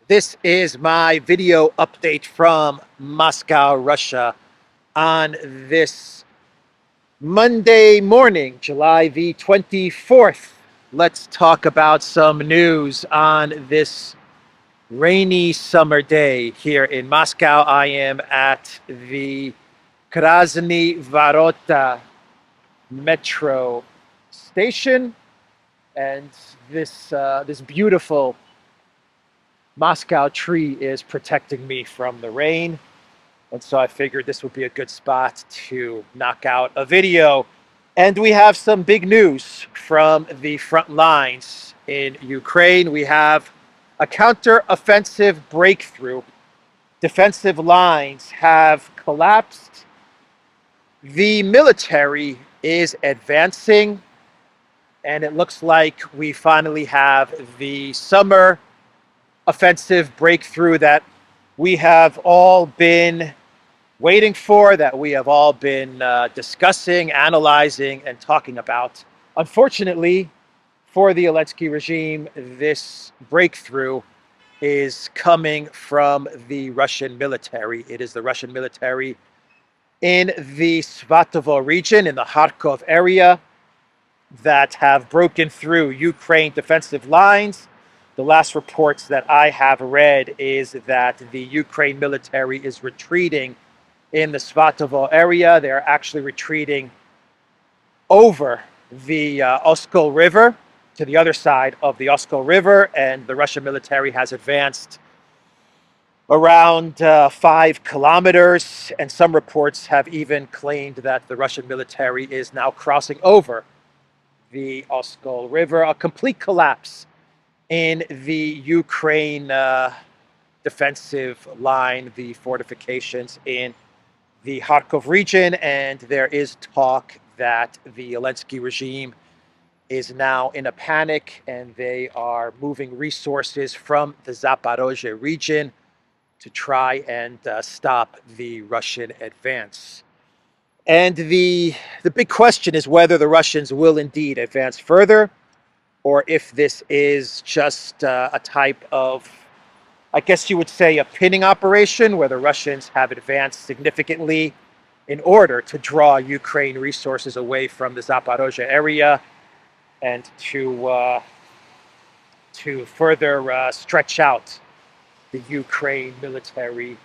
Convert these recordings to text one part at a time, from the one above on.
This is my video update from Moscow, Russia on this Monday morning, July the 24th. Let's talk about some news on this rainy summer day here in Moscow. I am at the Krasny Varota metro station, and this beautiful Moscow tree is protecting me from the rain. And so I figured this would be a good spot to knock out a video. And we have some big news from the front lines in Ukraine. We have a counteroffensive breakthrough. Defensive lines have collapsed. The military is advancing. And it looks like we finally have the summer offensive breakthrough that we have all been waiting for, that we have all been discussing, analyzing, and talking about. Unfortunately, for the Elensky regime, this breakthrough is coming from the Russian military. It is the Russian military in the Svatovo region, in the Kharkov area, that have broken through Ukraine defensive lines. The last reports that I have read is that the Ukraine military is retreating in the Svatovo area. They're actually retreating over the Oskol River to the other side of the Oskol River, and the Russian military has advanced around 5 kilometers, and some reports have even claimed that the Russian military is now crossing over the Oskol River. A complete collapse in the Ukraine defensive line, the fortifications in the Kharkov region, and there is talk that the Elensky regime is now in a panic and they are moving resources from the Zaporozhye region to try and stop the Russian advance. And the big question is whether the Russians will indeed advance further, or if this is just a type of, I guess you would say, a pinning operation where the Russians have advanced significantly in order to draw Ukraine resources away from the Zaporozhye area and to further stretch out the Ukraine military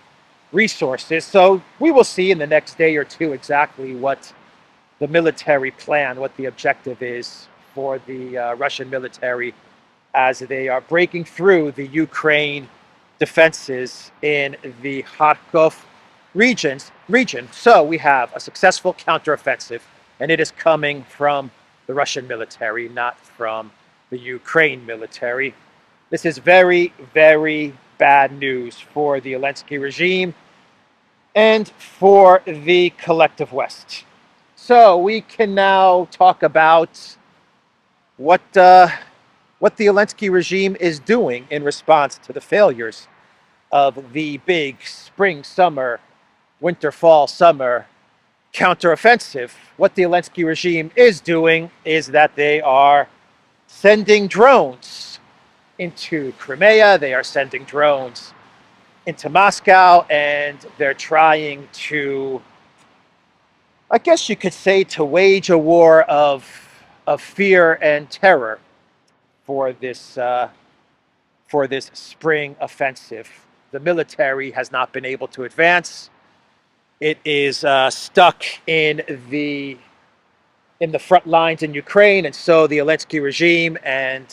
resources. So we will see in the next day or two exactly what the military plan, what the objective is for the Russian military as they are breaking through the Ukraine defenses in the Kharkov region. So we have a successful counteroffensive, and it is coming from the Russian military, not from the Ukraine military. This is very, very bad news for the Elensky regime and for the collective West. So we can now talk about what the Elensky regime is doing in response to the failures of the big spring, summer, winter, fall, summer counteroffensive. What the Elensky regime is doing is that they are sending drones into Crimea, they are sending drones into Moscow, and they're trying to, I guess you could say, to wage a war of fear and terror for this spring offensive. The military has not been able to advance. It is stuck in the front lines in Ukraine, and so the Elensky regime and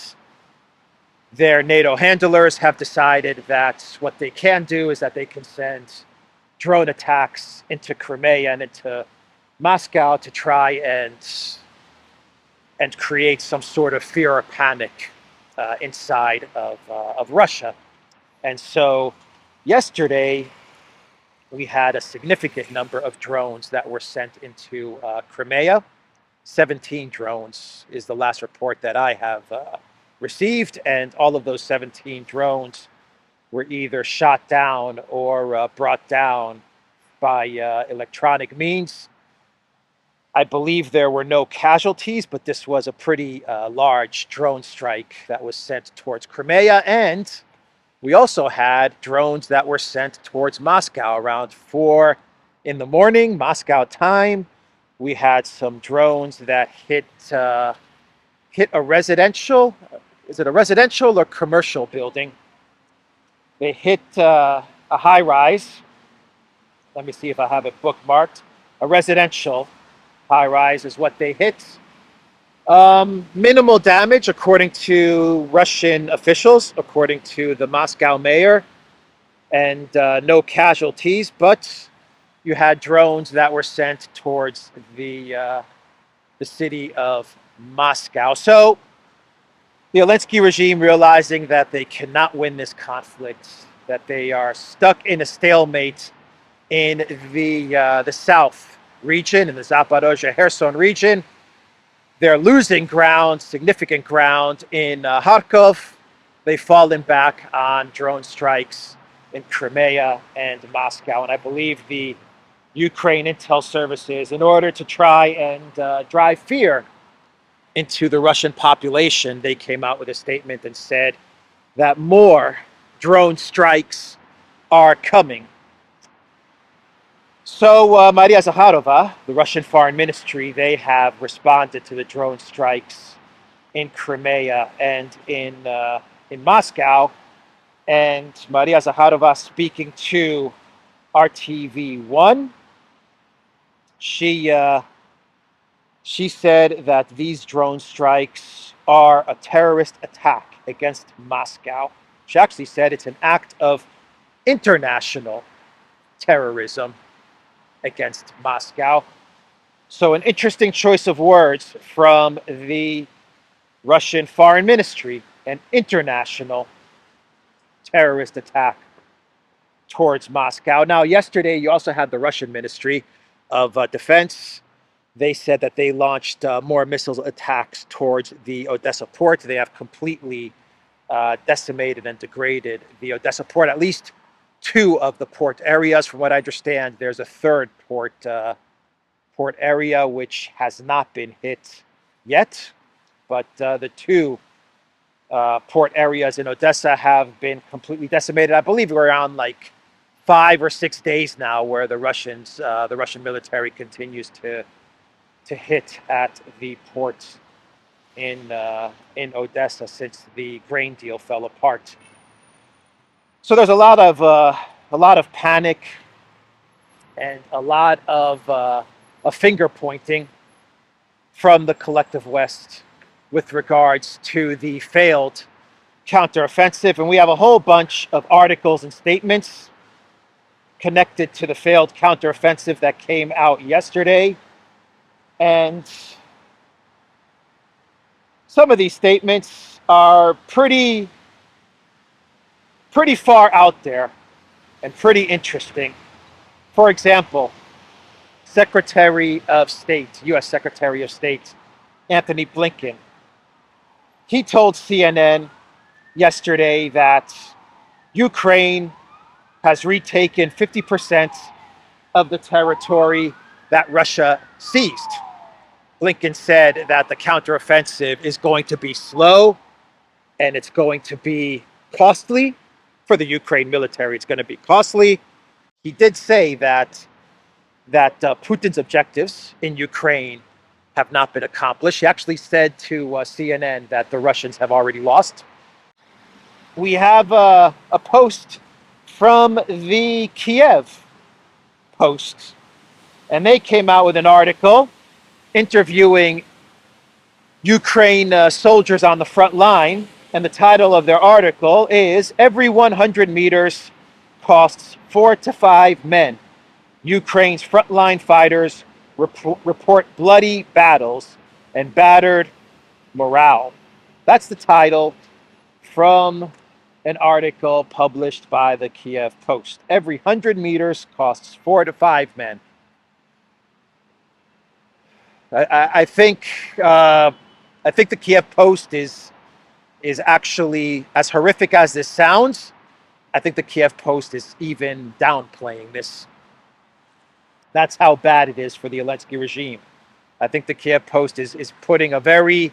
their NATO handlers have decided that what they can do is that they can send drone attacks into Crimea and into Moscow to try and create some sort of fear or panic inside of Russia. And so yesterday, we had a significant number of drones that were sent into Crimea. 17 drones is the last report that I have received, and all of those 17 drones were either shot down or brought down by electronic means. I believe there were no casualties, but this was a pretty large drone strike that was sent towards Crimea, and We also had drones that were sent towards Moscow around 4 in the morning, Moscow time. We had some drones that hit a residential. Is it a residential or commercial building? They hit a high rise. Let me see if I have it bookmarked. A residential high rise is what they hit. Minimal damage, according to Russian officials, according to the Moscow mayor, and no casualties. But you had drones that were sent towards the city of Moscow. So the Elensky regime, realizing that they cannot win this conflict, that they are stuck in a stalemate in the south region, in the Zaporozhye Kherson region. They're losing ground, significant ground in Kharkov. They've fallen back on drone strikes in Crimea and Moscow. And I believe the Ukraine intel services, in order to try and drive fear into the Russian population, they came out with a statement and said that more drone strikes are coming. So Maria Zakharova, the Russian Foreign Ministry, they have responded to the drone strikes in Crimea and in Moscow. And Maria Zakharova, speaking to RTV1, she said that these drone strikes are a terrorist attack against Moscow. She actually said it's an act of international terrorism against Moscow. So an interesting choice of words from the Russian Foreign Ministry, an international terrorist attack towards Moscow. Now, yesterday, you also had the Russian Ministry of Defense. They said that they launched more missile attacks towards the Odessa port. They have completely decimated and degraded the Odessa port, at least two of the port areas. From what I understand, there's a third port area which has not been hit yet, but the two port areas in Odessa have been completely decimated. I believe we're on like 5 or 6 days now where the Russian military continues to hit at the port in Odessa since the grain deal fell apart. So there's a lot of panic and a lot of finger pointing from the collective West with regards to the failed counteroffensive. And we have a whole bunch of articles and statements connected to the failed counteroffensive that came out yesterday. And some of these statements are pretty far out there and pretty interesting. For example, Secretary of State, U.S. Secretary of State, Anthony Blinken, he told CNN yesterday that Ukraine has retaken 50% of the territory that Russia seized. Blinken said that the counteroffensive is going to be slow and it's going to be costly. For the Ukraine military, it's going to be costly. He did say that Putin's objectives in Ukraine have not been accomplished. He actually said to CNN that the Russians have already lost. We have a post from the Kiev Post, and they came out with an article interviewing Ukraine soldiers on the front line, and the title of their article is "Every 100 meters costs 4 to 5 men. Ukraine's frontline fighters report bloody battles and battered morale." That's the title from an article published by the Kiev Post. Every 100 meters costs 4 to 5 men. I think the Kiev Post is actually, as horrific as this sounds, I think the Kiev Post is even downplaying this. That's how bad it is for the Elensky regime. I think the Kiev Post is putting a very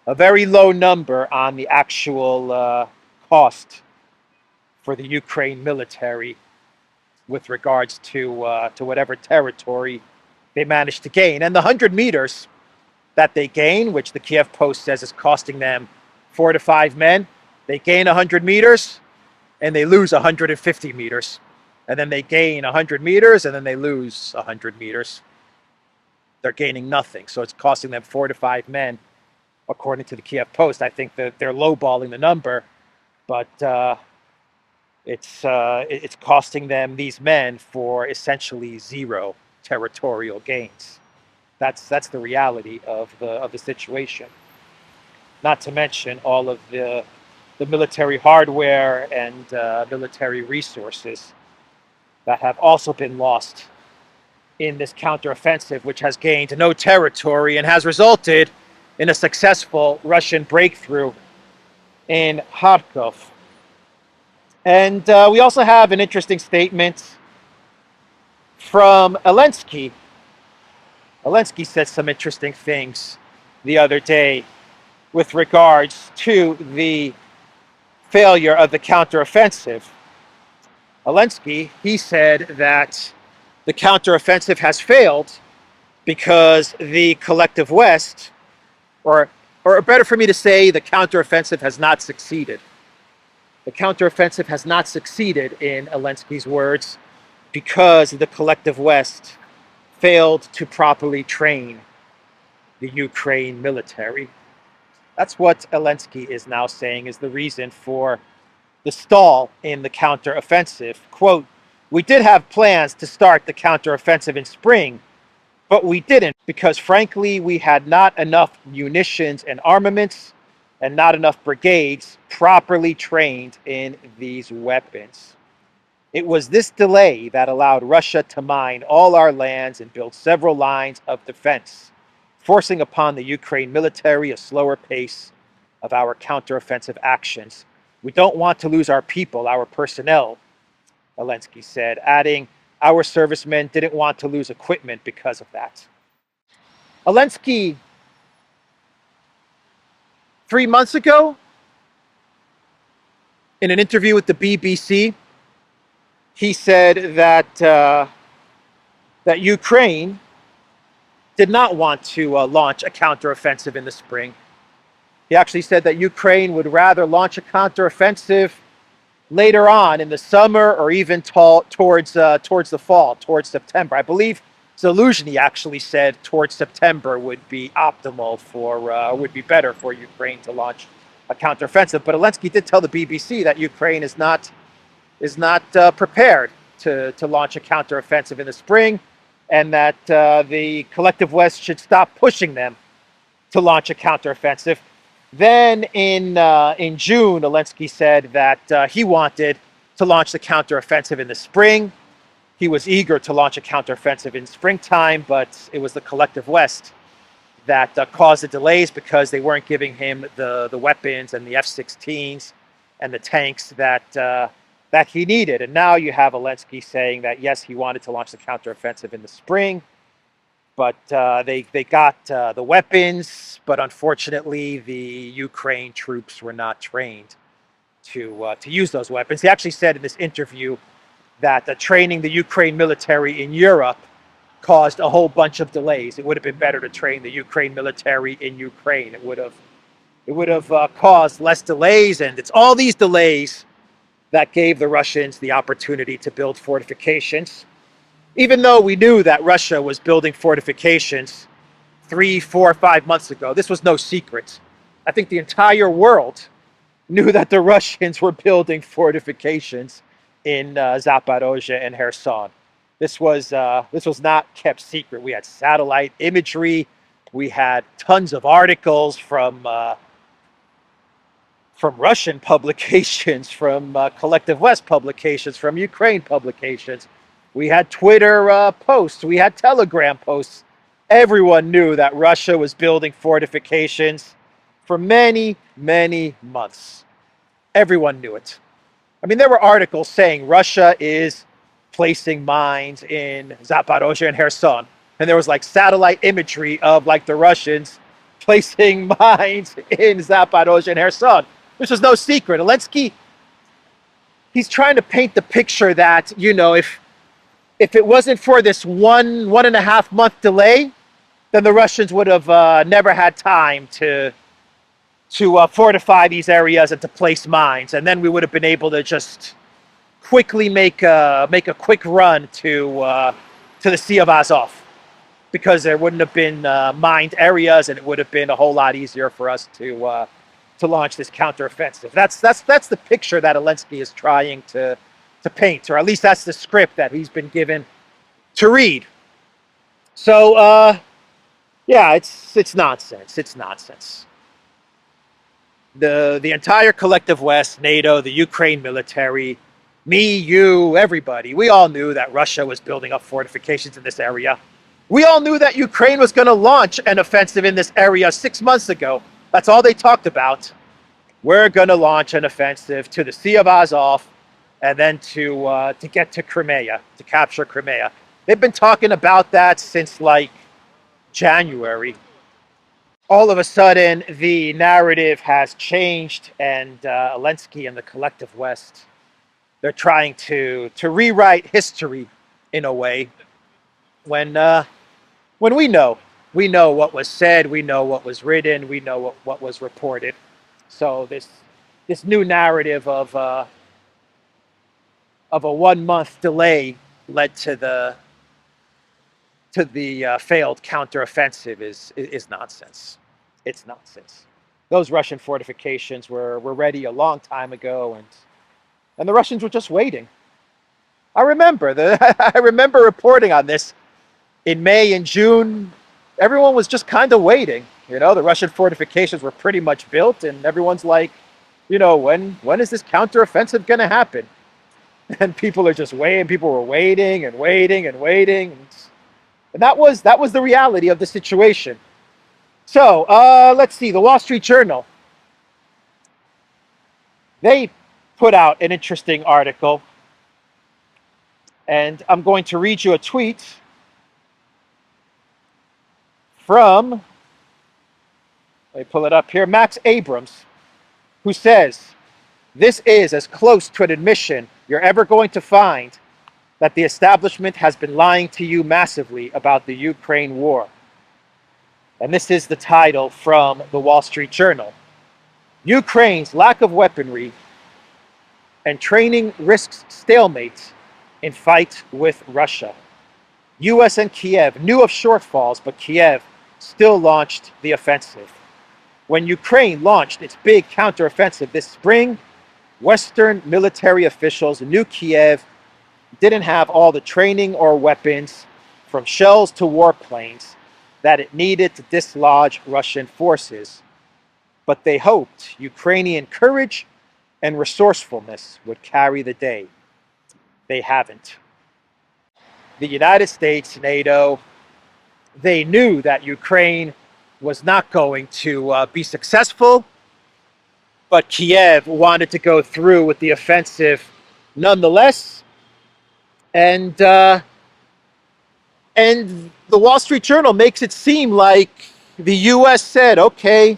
low number on the actual cost for the Ukraine military with regards to whatever territory they managed to gain. And the 100 meters that they gain, which the Kiev Post says is costing them 4 to 5 men, they gain 100 meters and they lose 150 meters. And then they gain 100 meters and then they lose 100 meters. They're gaining nothing. So it's costing them 4 to 5 men, according to the Kiev Post. I think that they're lowballing the number, but it's costing them, these men, for essentially zero territorial gains. That's the reality of the situation. Not to mention all of the military hardware and military resources that have also been lost in this counteroffensive, which has gained no territory and has resulted in a successful Russian breakthrough in Kharkov. And we also have an interesting statement from Elensky. Elensky said some interesting things the other day with regards to the failure of the counteroffensive. Elensky, he said that the counteroffensive has failed because the collective West, or better for me to say, the counteroffensive has not succeeded. The counteroffensive has not succeeded, in Elensky's words, because the collective West failed to properly train the Ukraine military. That's what Elensky is now saying is the reason for the stall in the counteroffensive. Quote, "We did have plans to start the counteroffensive in spring, but we didn't because, frankly, we had not enough munitions and armaments and not enough brigades properly trained in these weapons. It was this delay that allowed Russia to mine all our lands and build several lines of defense, forcing upon the Ukraine military a slower pace of our counteroffensive actions. We don't want to lose our people, our personnel," Elensky said, adding, "Our servicemen didn't want to lose equipment because of that." Elensky, 3 months ago, in an interview with the BBC, he said that that Ukraine did not want to launch a counteroffensive in the spring. He actually said that Ukraine would rather launch a counteroffensive later on in the summer, or even towards the fall, towards September. I believe Zelensky actually said towards September would be optimal would be better for Ukraine to launch a counteroffensive. But Elensky did tell the BBC that Ukraine is not prepared to launch a counteroffensive in the spring, and that the collective West should stop pushing them to launch a counteroffensive. Then in June, Elensky said that he wanted to launch the counteroffensive in the spring. He was eager to launch a counteroffensive in springtime, but it was the collective West that caused the delays because they weren't giving him the weapons and the F-16s and the tanks that he needed. And now you have Elensky saying that, yes, he wanted to launch the counteroffensive in the spring, but they got the weapons, but unfortunately the Ukraine troops were not trained to use those weapons. He actually said in this interview that training the Ukraine military in Europe caused a whole bunch of delays. It would have been better to train the Ukraine military in Ukraine. It would have caused less delays, and it's all these delays that gave the Russians the opportunity to build fortifications. Even though we knew that Russia was building fortifications 3, 4, 5 months ago, this was no secret. I think the entire world knew that the Russians were building fortifications in Zaporozhye and Kherson. This was not kept secret. We had satellite imagery. We had tons of articles from Russian publications, from Collective West publications, from Ukraine publications. We had Twitter posts. We had Telegram posts. Everyone knew that Russia was building fortifications for many, many months. Everyone knew it. I mean, there were articles saying Russia is placing mines in Zaporozhye and Kherson. And there was like satellite imagery of like the Russians placing mines in Zaporozhye and Kherson. This was no secret. Elensky he's trying to paint the picture that, you know, if it wasn't for this 1.5 month delay, then the Russians would have never had time to fortify these areas and to place mines, and then we would have been able to just quickly make a quick run to the Sea of Azov, because there wouldn't have been mined areas, and it would have been a whole lot easier for us to launch this counteroffensive. That's the picture that Elensky is trying to paint, or at least that's the script that he's been given to read. So yeah, it's nonsense. It's nonsense. The entire collective West, NATO, the Ukraine military, me, you, everybody, we all knew that Russia was building up fortifications in this area. We all knew that Ukraine was going to launch an offensive in this area 6 months ago. That's all they talked about. We're going to launch an offensive to the Sea of Azov, and then to get to Crimea, to capture Crimea. They've been talking about that since like January. All of a sudden, the narrative has changed, and Elensky and the collective West, they're trying to rewrite history in a way, when we know what was said, we know what was written, we know what was reported. So this new narrative of a 1 month delay led to the failed counteroffensive is nonsense. It's nonsense. Those Russian fortifications were ready a long time ago, and the Russians were just waiting. I remember reporting on this in May and June. Everyone was just kind of waiting. You know, the Russian fortifications were pretty much built, and everyone's like, you know, when is this counteroffensive going to happen? And people are just waiting. People were waiting and waiting and waiting, and that was the reality of the situation. So let's see. The Wall Street Journal, they put out an interesting article, and I'm going to read you a tweet from, let me pull it up here, Max Abrams, who says, "This is as close to an admission you're ever going to find that the establishment has been lying to you massively about the Ukraine war." And this is the title from the Wall Street Journal. "Ukraine's lack of weaponry and training risks stalemate in fight with Russia. US and Kiev knew of shortfalls, but Kiev still launched the offensive. When Ukraine launched its big counteroffensive this spring, Western military officials knew Kiev didn't have all the training or weapons, from shells to warplanes, that it needed to dislodge Russian forces. But they hoped Ukrainian courage and resourcefulness would carry the day. They haven't." The United States, NATO, they knew that Ukraine was not going to be successful, but Kiev wanted to go through with the offensive nonetheless. And the Wall Street Journal makes it seem like the U.S. said, "Okay,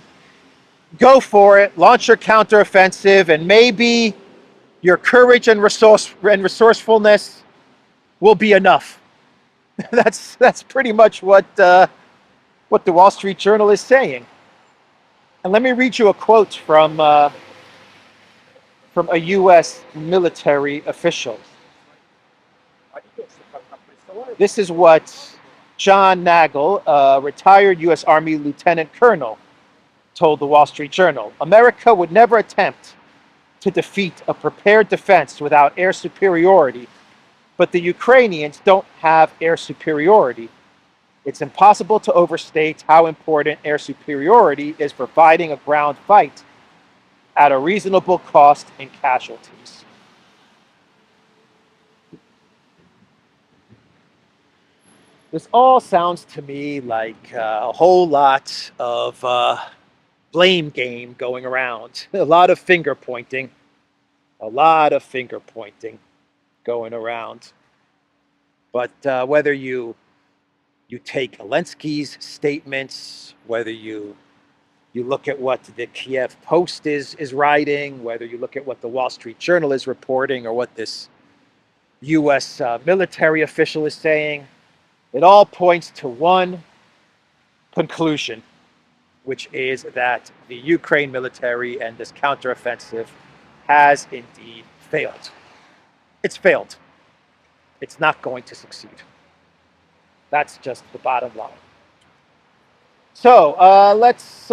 go for it, launch your counteroffensive, and maybe your courage and resourcefulness will be enough." That's pretty much what the Wall Street Journal is saying. And let me read you a quote from a U.S. military official. This is what John Nagel, a retired U.S. Army lieutenant colonel, told the Wall Street Journal. "America would never attempt to defeat a prepared defense without air superiority, but the Ukrainians don't have air superiority. It's impossible to overstate how important air superiority is for fighting a ground fight at a reasonable cost in casualties." This all sounds to me like a whole lot of blame game going around. A lot of finger pointing. A lot of finger pointing going around. But whether you take Elensky's statements, whether you you look at what the Kiev Post is writing, whether you look at what the Wall Street Journal is reporting, or what this U.S. Military official is saying, it all points to one conclusion, which is that the Ukraine military and this counteroffensive has indeed failed. It's failed. It's not going to succeed. That's just the bottom line. So let's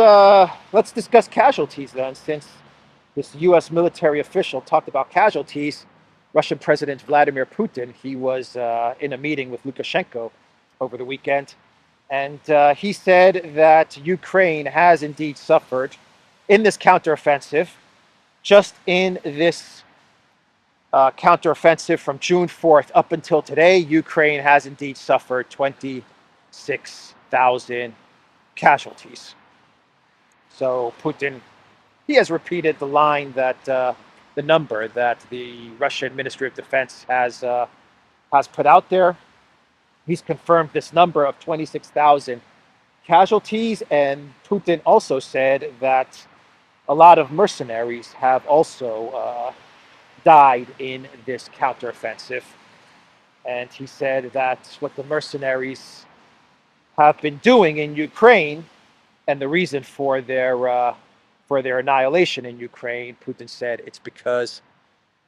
discuss casualties then, since this U.S. military official talked about casualties. Russian President Vladimir Putin, he was in a meeting with Lukashenko over the weekend, and he said that Ukraine has indeed suffered in this counteroffensive. Just in this counteroffensive from June 4th up until today, Ukraine has indeed suffered 26,000 casualties. So Putin, he has repeated the line that the number that the Russian Ministry of Defense has put out there. He's confirmed this number of 26,000 casualties, and Putin also said that a lot of mercenaries have also died in this counteroffensive. And he said that what the mercenaries have been doing in Ukraine, and the reason for their annihilation in Ukraine, Putin said it's because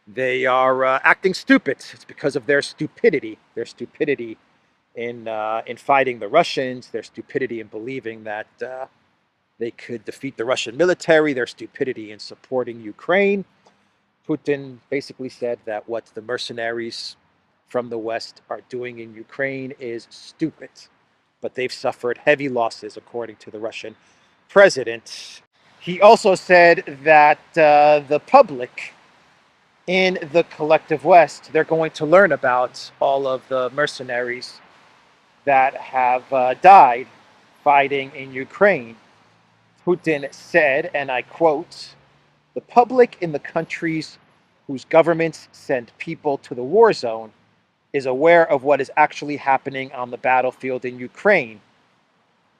they are acting stupid. It's because of their stupidity in fighting the Russians, their stupidity in believing that they could defeat the Russian military, their stupidity in supporting Ukraine. Putin basically said that what the mercenaries from the West are doing in Ukraine is stupid, but they've suffered heavy losses, according to the Russian president. He also said that the public in the collective West, they're going to learn about all of the mercenaries that have died fighting in Ukraine. Putin said, and I quote, "The public in the countries whose governments send people to the war zone is aware of what is actually happening on the battlefield in Ukraine."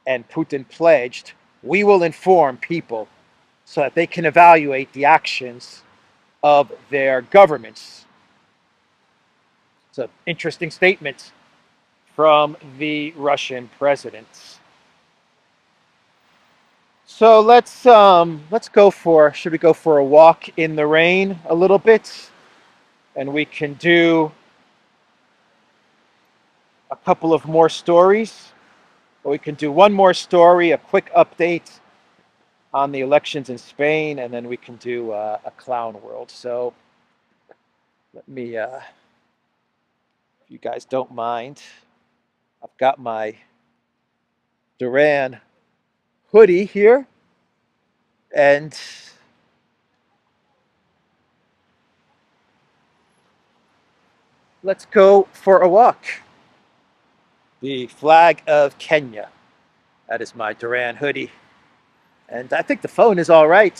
And Putin pledged, "We will inform people so that they can evaluate the actions of their governments." It's an interesting statement from the Russian president. So let's go for, should we go for a walk in the rain a little bit? And we can do a couple of more stories. Or we can do one more story, a quick update on the elections in Spain, and then we can do a clown world. So let me, if you guys don't mind, I've got my Duran hoodie here, and let's go for a walk. The flag of Kenya. That is my Duran hoodie. And I think the phone is all right.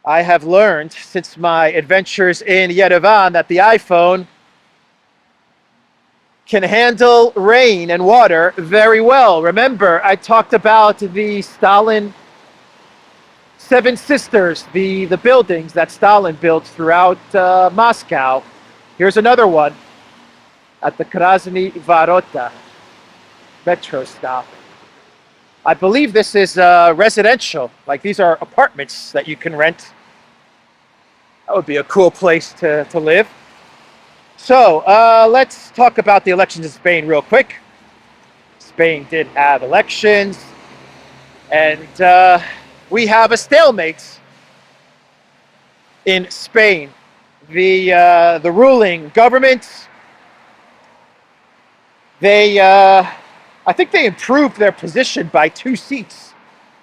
I have learned since my adventures in Yerevan that the iPhone can handle rain and water very well. Remember, I talked about the Stalin Seven Sisters, the buildings that Stalin built throughout Moscow. Here's another one at the Krasny Varota metro stop. I believe this is residential, like these are apartments that you can rent. That would be a cool place to live. So let's talk about the elections in Spain real quick. Spain did have elections, and we have a stalemate in Spain. The ruling government, I think they improved their position by 2 seats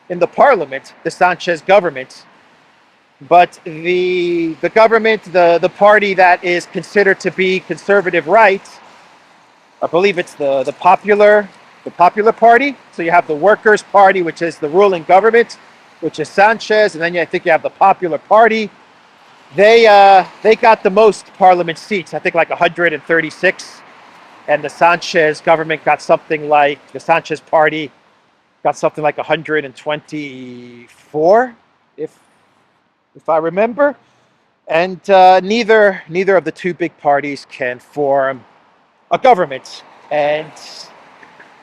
in the parliament, the Sanchez government. But the government, the party that is considered to be conservative right, I believe it's the Popular Party. So you have the Workers' Party, which is the ruling government, which is Sanchez, and then I think you have the Popular Party. They got the most parliament seats, I think like 136. And the Sanchez government got something like, the Sanchez party got something like 124, if I remember. And neither of the two big parties can form a government. And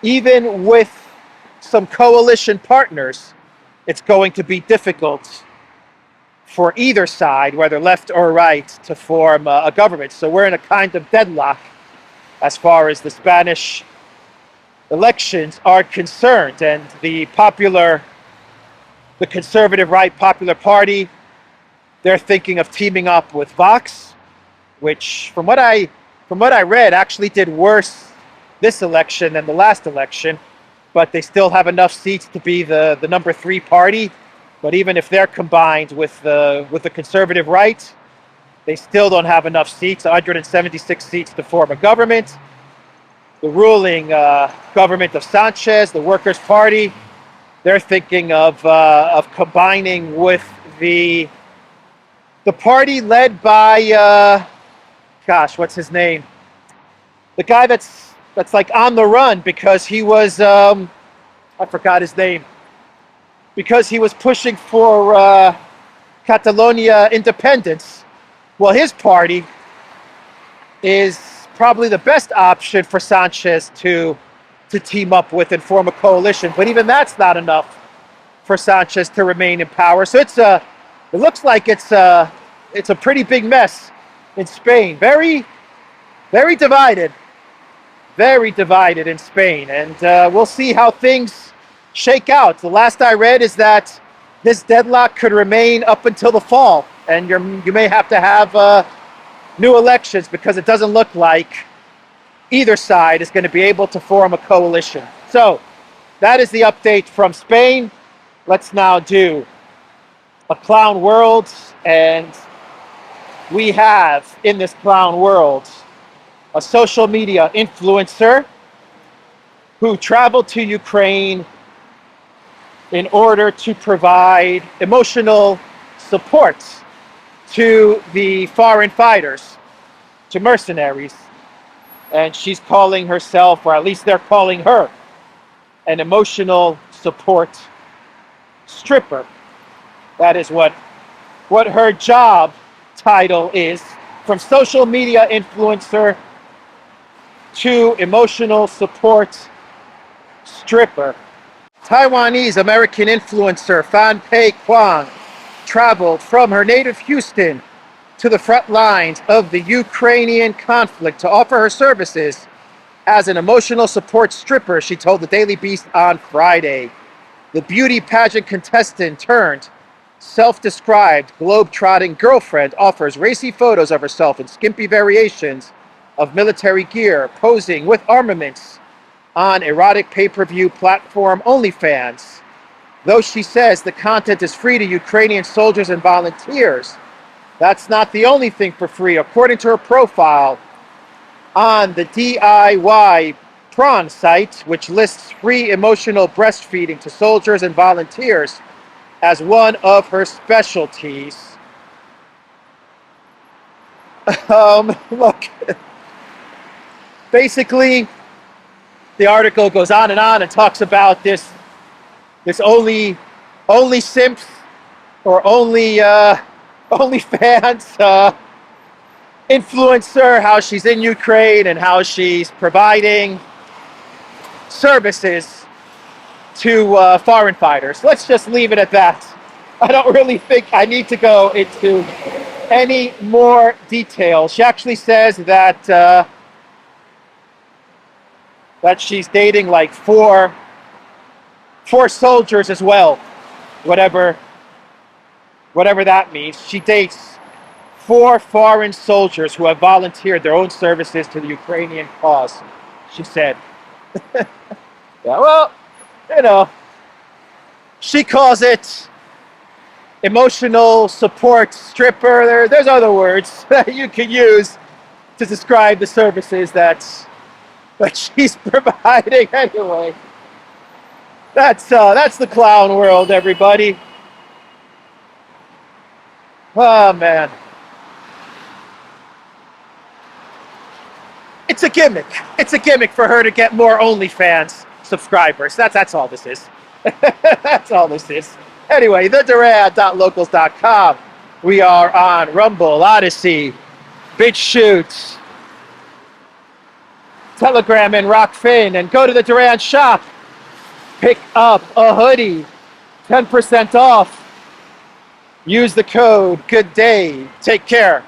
even with some coalition partners, it's going to be difficult for either side, whether left or right, to form a government. So we're in a kind of deadlock as far as the Spanish elections are concerned. And the conservative right Popular Party, they're thinking of teaming up with Vox, which from what I read actually did worse this election than the last election, but they still have enough seats to be the number 3 party. But even if they're combined with the conservative right, they still don't have enough seats, 176 seats to form a government. The ruling government of Sanchez, the Workers' Party, they're thinking of combining with the party led by gosh, what's his name? The guy that's like on the run because he was I forgot his name. Because he was pushing for Catalonia independence. Well, his party is probably the best option for Sanchez to team up with and form a coalition. But even that's not enough for Sanchez to remain in power. So it looks like it's a pretty big mess in Spain. Very, very divided. Very divided in Spain. And we'll see how things shake out. The last I read is that this deadlock could remain up until the fall. And you may have to have new elections because it doesn't look like either side is going to be able to form a coalition. So that is the update from Spain. Let's now do a clown world. And we have in this clown world a social media influencer who traveled to Ukraine in order to provide emotional support to the foreign fighters, to mercenaries. And she's calling herself, or at least they're calling her, an emotional support stripper. That is what her job title is. From social media influencer to emotional support stripper. Taiwanese American influencer Fan Pei Kwang traveled from her native Houston to the front lines of the Ukrainian conflict to offer her services as an emotional support stripper, she told the Daily Beast on Friday. The beauty pageant contestant turned self-described globe-trotting girlfriend offers racy photos of herself in skimpy variations of military gear, posing with armaments on erotic pay-per-view platform OnlyFans. Though she says the content is free to Ukrainian soldiers and volunteers, that's not the only thing for free. According to her profile on the DIY Prawn site, which lists free emotional breastfeeding to soldiers and volunteers as one of her specialties. Look, basically, the article goes on and talks about this only simps or only fans influencer, how she's in Ukraine and how she's providing services to foreign fighters. Let's just leave it at that. I don't really think I need to go into any more details. She actually says that that she's dating like four soldiers as well, whatever that means. She dates 4 foreign soldiers who have volunteered their own services to the Ukrainian cause, she said. Yeah, well, you know, she calls it emotional support stripper. There's other words that you can use to describe the services that she's providing. Anyway, that's the clown world, everybody. Oh man, it's a gimmick. It's a gimmick for her to get more OnlyFans subscribers. That's all this is. That's all this is. Anyway, theduran.locals.com. We are on Rumble, ODYSEE, BitChute, Telegram, and Rockfin. And go to the Duran shop. Pick up a hoodie, 10% off. Use the code. Good day. Take care.